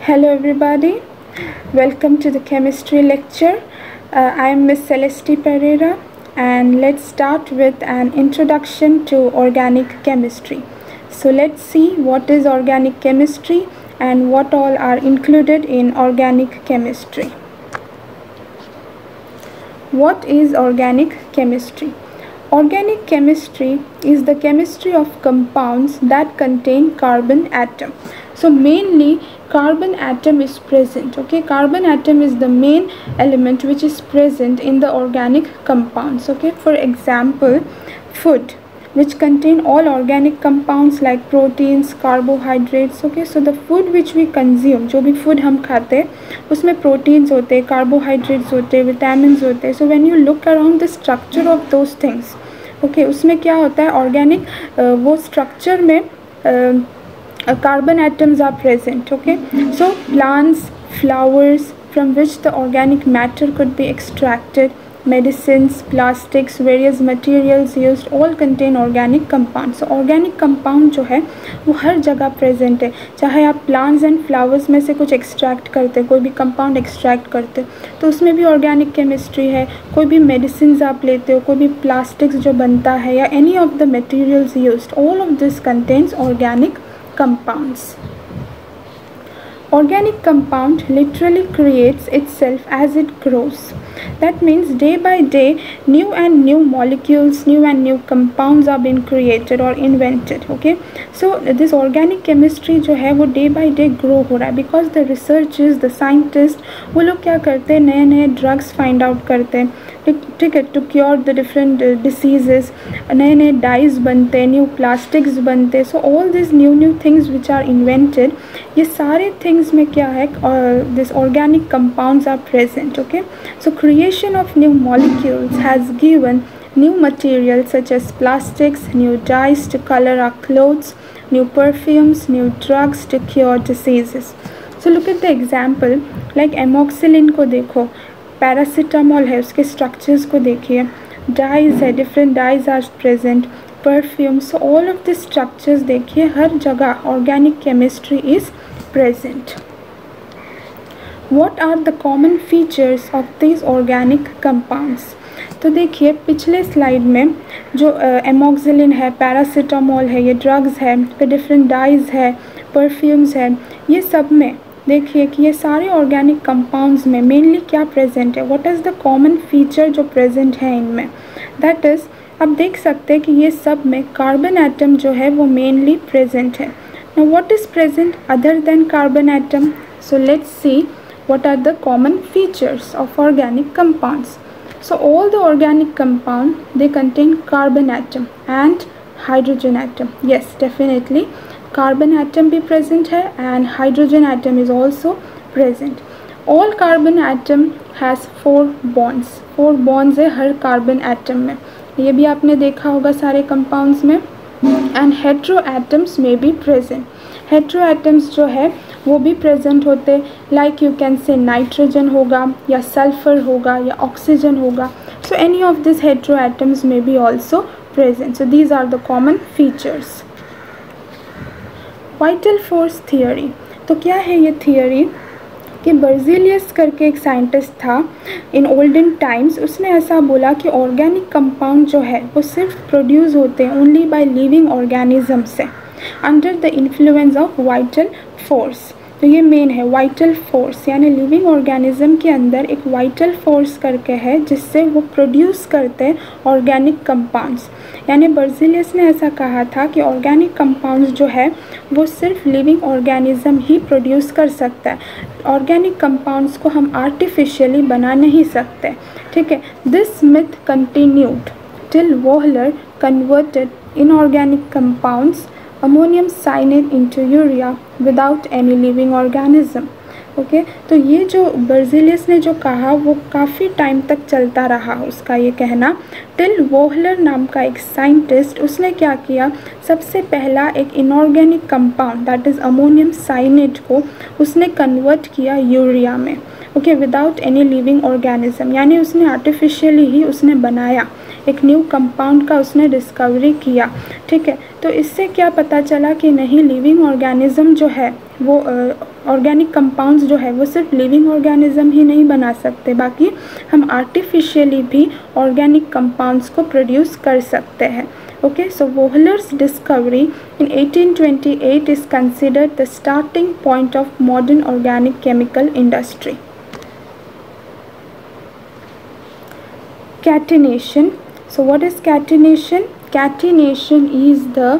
Hello everybody, welcome to the chemistry lecture. I am Miss Celeste Pereira and let's start with an introduction to organic chemistry. So let's see what is organic chemistry and what all are included in organic chemistry. What is organic chemistry? Organic chemistry is the chemistry of compounds that contain carbon atom. So mainly carbon atom is present. Okay, carbon atom is the main element which is present in the organic compounds. Okay, for example, food, which contain all organic compounds like proteins, carbohydrates. Okay, so the food which we consume, जो भी food हम खाते हैं उसमें proteins होते हैं, carbohydrates होते हैं, vitamins होते हैं. So when you look around the structure of those things, okay, उसमें क्या होता है organic वो structure में carbon atoms are present. Okay, so plants, flowers from which the organic matter could be extracted, medicines, plastics, various materials used all contain organic compounds. So organic compound जो है वो हर जगह present है. चाहे आप plants and flowers में से कुछ extract करते, कोई भी compound extract करते तो उसमें भी organic chemistry है. कोई भी medicines आप लेते हो, कोई भी plastics जो बनता है या any of the materials used, all of this contains organic compounds. Organic compound literally creates itself as it grows. That means day by day new and new molecules, new and new compounds are being created or invented. Okay, so this organic chemistry जो है वो day by day grow हो रहा है because the researchers, the scientists वो लोग क्या करते हैं, नए नए drugs find out करते हैं, ठीक है, to cure the different diseases. नए नए dyes बनते हैं, new plastics बनते हैं. So all these new things which are invented, ये सारे things में क्या है, this organic compounds are present. Okay, so creation of new molecules has given new materials such as plastics, new dyes to color our clothes, new perfumes, new drugs to cure diseases. So look at the example like amoxicillin को देखो, paracetamol है, उसके structures को देखिए, dyes है, different dyes are present, perfume. So all of the structures देखिए, हर जगह organic chemistry is present. What are the common features of this organic compounds? तो देखिए पिछले स्लाइड में जो एमोक्सिलिन है, पैरासीटामोल है, ये ड्रग्स है, फिर डिफरेंट डाइज है, परफ्यूम्स है, ये सब में देखिए कि ये सारे ऑर्गेनिक कंपाउंड्स में मेनली क्या प्रेजेंट है, what is the common feature जो प्रेजेंट है इनमें. दैट इज़ आप देख सकते हैं कि ये सब में कार्बन एटम जो है वो मेनली प्रेजेंट है. Now what is present other than carbon atom? So let's see what are the common features of organic compounds. So all the organic compound, they contain carbon atom and hydrogen atom. Yes, definitely carbon atom भी present है and hydrogen atom is also present. All carbon atom has 4 bonds. 4 bonds है हर carbon atom में, ये भी आपने देखा होगा सारे compounds में. And hetero atoms may be present. hetero atoms जो है वो भी प्रेजेंट होते, like you can say nitrogen होगा या सल्फर होगा या ऑक्सीजन होगा. So any of this hetero atoms में be also present. So these are the common features. Vital force theory. तो क्या है ये थियोरी कि बर्ज़िलियस करके एक साइंटिस्ट था इन ओल्डन टाइम्स, उसने ऐसा बोला कि ऑर्गेनिक कंपाउंड जो है वो सिर्फ प्रोड्यूस होते हैं ओनली बाय लिविंग ऑर्गेनिज्म से under the influence of vital force. तो ये मेन है वाइटल फोर्स, यानी लिविंग ऑर्गेनिज्म के अंदर एक वाइटल फोर्स करके है जिससे वो प्रोड्यूस करते हैं ऑर्गेनिक कंपाउंड्स. यानी बर्ज़िलियस ने ऐसा कहा था कि ऑर्गेनिक कंपाउंड्स जो है वो सिर्फ लिविंग ऑर्गेनिज्म ही प्रोड्यूस कर सकता है. ऑर्गेनिक कंपाउंड्स को हम आर्टिफिशियली बना नहीं सकते. ठीक है, this myth continued till Wohler converted inorganic compounds ammonium cyanate into urea without any living organism. Okay, तो ये जो बर्ज़िलियस ने जो कहा वो काफ़ी टाइम तक चलता रहा उसका ये कहना, टिल वोहलर नाम का एक साइंटिस्ट, उसने क्या किया, सबसे पहला एक inorganic compound that is ammonium cyanate को उसने कन्वर्ट किया यूरिया में. Okay, without any living organism, यानी उसने आर्टिफिशियली ही उसने बनाया, एक न्यू कंपाउंड का उसने डिस्कवरी किया, ठीक है। तो इससे क्या पता चला कि नहीं, लिविंग ऑर्गेनिज्म जो है वो ऑर्गेनिक कंपाउंड्स जो है वो सिर्फ लिविंग ऑर्गेनिज्म ही नहीं बना सकते, बाकी हम आर्टिफिशियली भी ऑर्गेनिक कंपाउंड्स को प्रोड्यूस कर सकते हैं। Okay, so Wohler's discovery in 1828 is considered the starting point of modern organic chemical industry. Catenation. So what is catenation? Catenation is the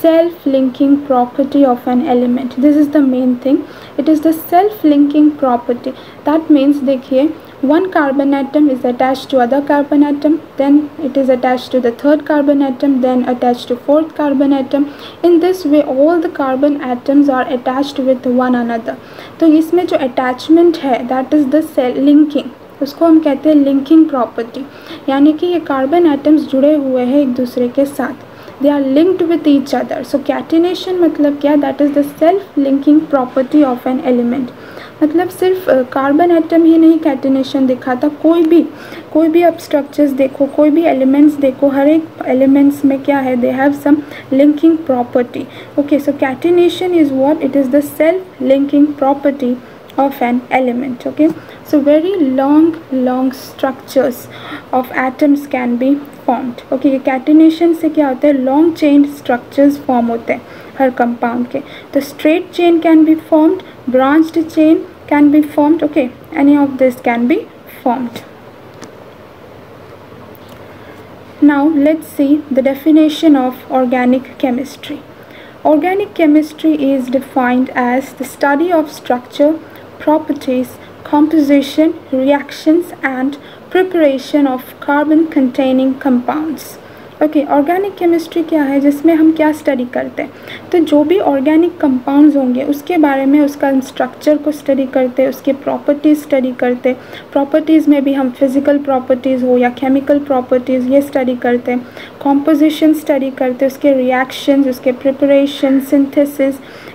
self-linking property of an element. This is the main thing. It is the self-linking property. That means, देखिए, one carbon atom is attached to other carbon atom, then it is attached to the third carbon atom, then attached to fourth carbon atom. In this way all the carbon atoms are attached with one another. तो इसमें जो attachment है that is the cell linking, उसको हम कहते हैं linking property, यानी कि ये carbon atoms जुड़े हुए हैं एक दूसरे के साथ, they are linked with each other. So catenation मतलब क्या? That is the self linking property of an element. मतलब सिर्फ कार्बन एटम ही नहीं कैटिनेशन दिखाता, कोई भी अब स्ट्रक्चर्स देखो, कोई भी एलिमेंट्स देखो, हर एक एलिमेंट्स में क्या है, they have some linking property. Okay, so catenation is what? It is the self linking property of an element. Okay, so very long structures of atoms can be formed. Okay, ये catenation से क्या होता है, long chain structures form होते हैं हर compound के। तो straight chain can be formed, branched chain can be formed. Okay, any of this can be formed. Now let's see the definition of organic chemistry. Organic chemistry is defined as the study of structure, properties, composition, reactions and preparation of carbon containing compounds. Okay, organic chemistry क्या है, जिसमें हम क्या study करते हैं, तो जो भी ऑर्गेनिक कंपाउंड्स होंगे उसके बारे में, उसका स्ट्रक्चर को स्टडी करते हैं, उसके प्रॉपर्टीज़ स्टडी करते हैं। प्रॉपर्टीज़ में भी हम फिज़िकल प्रॉपर्टीज़ हो या केमिकल प्रॉपर्टीज़ ये स्टडी करते हैं। कॉम्पोजिशन स्टडी करते हैं, उसके रिएक्शंस, उसके प्रिपरेशन, सिंथेसिस,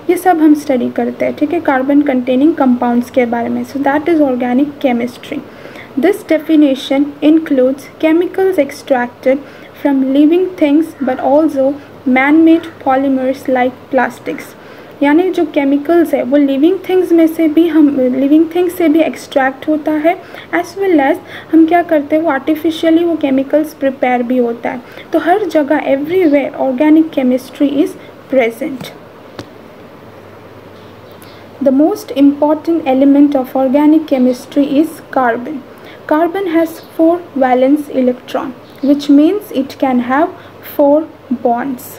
ये सब हम स्टडी करते हैं, ठीक है, कार्बन कंटेनिंग कंपाउंड्स के बारे में। So that is organic chemistry. This definition includes chemicals extracted from living things but also man-made polymers like plastics. यानी जो केमिकल्स है वो लिविंग थिंग्स में से भी, हम लिविंग थिंग्स से भी एक्सट्रैक्ट होता है, एज वेल एज हम क्या करते हैं, वो आर्टिफिशियली वो केमिकल्स प्रिपेयर भी होता है। तो हर जगह, everywhere organic chemistry is present. The most important element of organic chemistry is carbon. Carbon has 4 valence electron, which means it can have 4 bonds.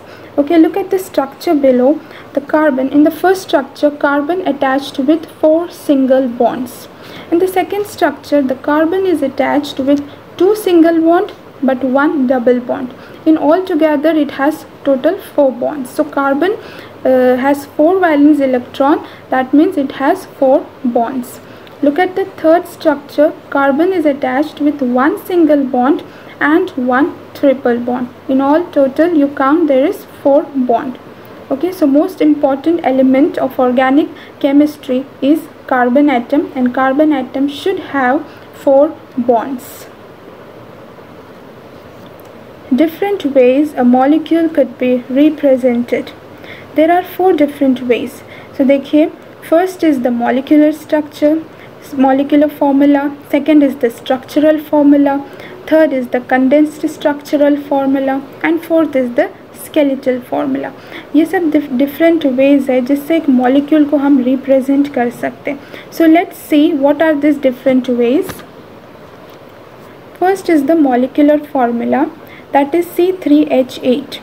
Okay, look at the structure below. The carbon, in the first structure, carbon attached with 4 single bonds. In the second structure, the carbon is attached with 2 single bond but 1 double bond. In all together it has total 4 bonds. So carbon has 4 valence electron, that means it has 4 bonds. Look at the third structure. Carbon is attached with 1 single bond and 1 triple bond. In all total you count there is 4 bond. Okay, so most important element of organic chemistry is carbon atom, and carbon atom should have 4 bonds. Different ways a molecule could be represented. There are 4 different ways. So देखिए, first is the molecular structure, molecular formula, second is the structural formula, third is the condensed structural formula and fourth is the skeletal formula. ये सब different ways है जिससे एक molecule को हम represent कर सकते हैं. So let's see what are these different ways. First is the molecular formula, that is C3H8.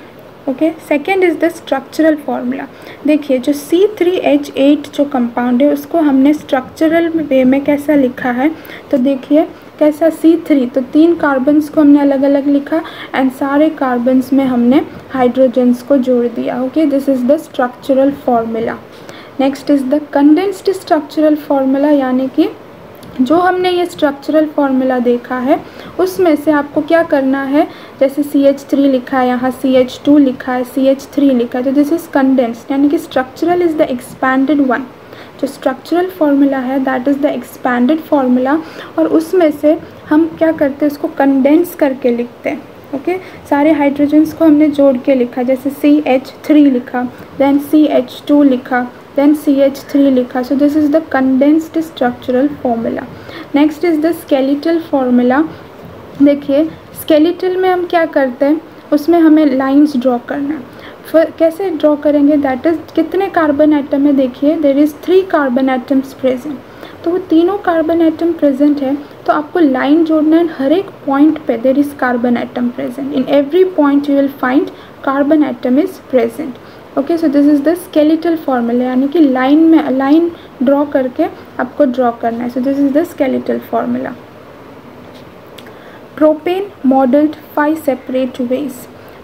Okay, second is the structural formula. देखिए, जो C3H8 जो कंपाउंड है उसको हमने स्ट्रक्चरल वे में कैसा लिखा है, तो देखिए कैसा, C3, तो 3 कार्बन्स को हमने अलग अलग लिखा एंड सारे कार्बन्स में हमने हाइड्रोजन्स को जोड़ दिया. Okay, this is the structural formula. Next is the condensed structural formula, यानी कि जो हमने ये स्ट्रक्चरल फार्मूला देखा है उसमें से आपको क्या करना है, जैसे CH3 लिखा है, यहाँ CH2 लिखा है, CH3 लिखा है, तो दिस इज़ कंडेंस्ड, यानी कि structural is the expanded one. जो स्ट्रक्चरल फार्मूला है that is the expanded formula, और उसमें से हम क्या करते हैं उसको कंडेंस करके लिखते हैं। ओके, सारे हाइड्रोजन्स को हमने जोड़ के लिखा, जैसे CH3 लिखा, देन CH2 लिखा, then CH3 लिखा. So this is the condensed structural formula. Next is the skeletal formula. देखिए skeletal में हम क्या करते हैं, उसमें हमें लाइंस ड्रॉ करना है. कैसे ड्रॉ करेंगे, दैट इज़ कितने कार्बन एटम है, देखिए there is 3 carbon atoms present, तो वो तीनों कार्बन एटम प्रेजेंट है, तो आपको लाइन जोड़ना है. हर एक पॉइंट पे there is carbon atom present, in every point you will find carbon atom is present. Okay, so this is the skeletal formula, यानी कि लाइन ड्रॉ करके आपको ड्रॉ करना है. So this is the skeletal formula. Propane modelled 5 separate veg.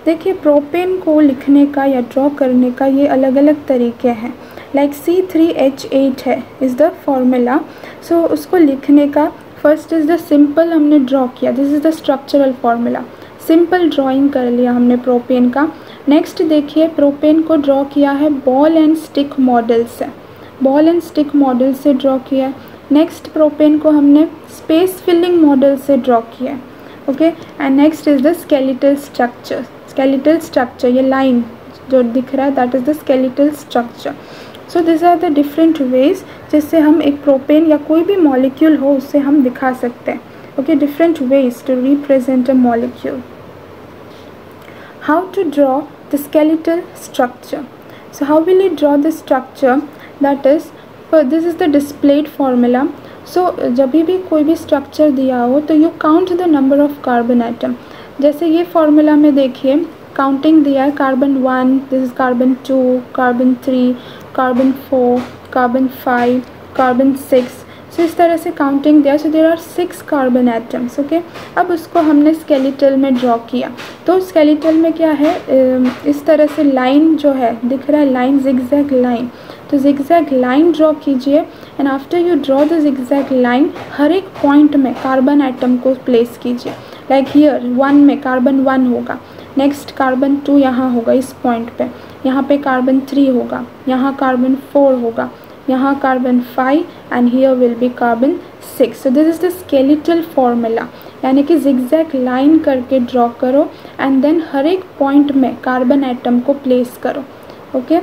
देखिए propane को लिखने का या ड्रॉ करने का ये अलग अलग तरीके हैं. लाइक C3H8 है इज़ द फार्मूला. सो उसको लिखने का फर्स्ट इज़ द सिंपल, हमने ड्रॉ किया, this is the structural formula, simple drawing कर लिया हमने प्रोपेन का. नेक्स्ट देखिए प्रोपेन को ड्रॉ किया है बॉल एंड स्टिक मॉडल से, बॉल एंड स्टिक मॉडल से ड्रॉ किया है. नेक्स्ट प्रोपेन को हमने स्पेस फिलिंग मॉडल से ड्रॉ किया है. Okay, and next is the skeletal structure. Skeletal structure, ये लाइन जो दिख रहा है that is the skeletal structure. So this are the different ways जिससे हम एक प्रोपेन या कोई भी मॉलिक्यूल हो उससे हम दिखा सकते हैं. Okay, different ways to represent a molecule. How to draw the skeletal structure. So how will you draw the structure, that is this is the displayed formula. So जब भी कोई भी structure दिया हो तो you count the number of carbon atom. जैसे ये formula में देखिए counting दिया है, carbon 1, this is carbon 2, carbon 3, carbon 4, carbon 5, carbon 6. सो इस तरह से काउंटिंग दिया. So there are 6 carbon atoms. Okay, अब उसको हमने स्केलेटल में ड्रॉ किया. तो स्केलेटल में क्या है, इस तरह से लाइन जो है दिख रहा है, लाइन जिगजैग लाइन, तो जिगजैग लाइन ड्रॉ कीजिए. And after you draw the zigzag line हर एक पॉइंट में कार्बन एटम को प्लेस कीजिए. लाइक हियर 1 में कार्बन 1 होगा, नेक्स्ट कार्बन 2 यहाँ होगा इस पॉइंट पे, यहाँ पे कार्बन 3 होगा, यहाँ कार्बन 4 होगा, यहाँ carbon 5 and here will be carbon 6. So this is the skeletal formula, यानी कि जिगजैग लाइन करके ड्रॉ करो एंड देन हर एक पॉइंट में कार्बन एटम को प्लेस करो. ओके,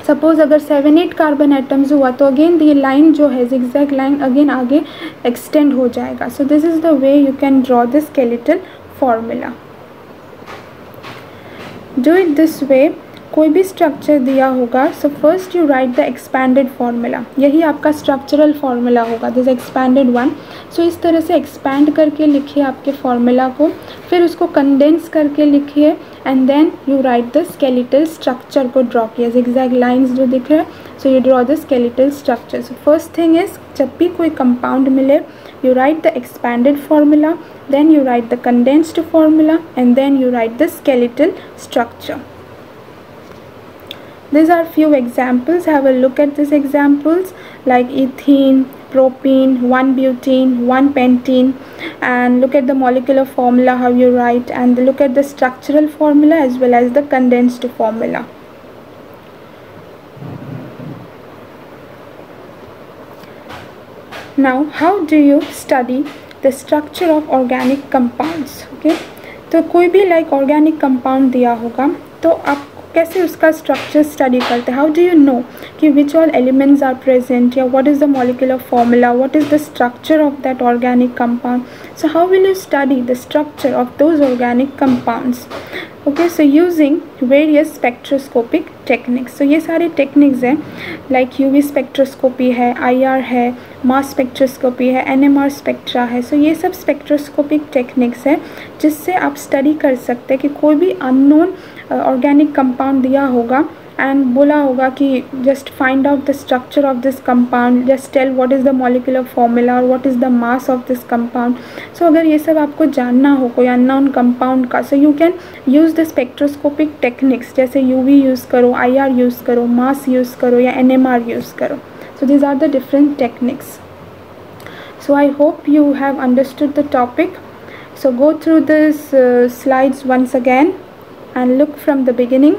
सपोज अगर 7-8 कार्बन एटम्स हुआ तो अगेन ये लाइन जो है जिगजैग लाइन अगेन आगे एक्सटेंड हो जाएगा. So this is the way you can draw the skeletal formula. Do it this way. कोई भी स्ट्रक्चर दिया होगा, so first you write the expanded formula, यही आपका स्ट्रक्चरल फार्मूला होगा, दिस एक्सपैंडेड वन. सो इस तरह से एक्सपैंड करके लिखिए आपके फार्मूला को, फिर उसको कंडेंस करके लिखिए and then you write the skeletal structure को ड्रॉ किया, जिगजैग लाइंस जो दिख रहा है. So you draw the skeletal structure. So first thing is जब भी कोई कंपाउंड मिले you write the expanded formula, then you write the condensed formula, and then you write the skeletal structure. These are few examples. Have a look at these examples like ethene, propene, 1-butene, 1-pentene, and look at the molecular formula how you write, and look at the structural formula as well as the condensed formula. Now how do you study the structure of organic compounds? Okay, तो कोई भी like organic compound दिया होगा तो आप कैसे उसका structure study करते हैं. हाउ डू यू नो कि which all elements are present, या what is the molecular formula, what is the structure of that organic compound. So how will you study the structure of those organic compounds. Okay, so using various spectroscopic techniques. So ये सारे techniques हैं like UV spectroscopy है, IR है, mass spectroscopy है, NMR spectra है. So ये सब spectroscopic techniques है जिससे आप स्टडी कर सकते हैं कि कोई भी अननोन ऑर्गेनिक कंपाउंड दिया होगा एंड बोला होगा कि just find out the structure of this compound, just tell what is the molecular formula और what is the mass of this compound. So अगर ये सब आपको जानना हो कोई अननोन कंपाउंड का, so you can use the spectroscopic techniques, जैसे UV यूज़ करो, IR यूज़ करो, मास यूज़ करो या NMR यूज़ करो. So these are the different techniques. So I hope you have understood the topic. So go through this slides once again and look from the beginning.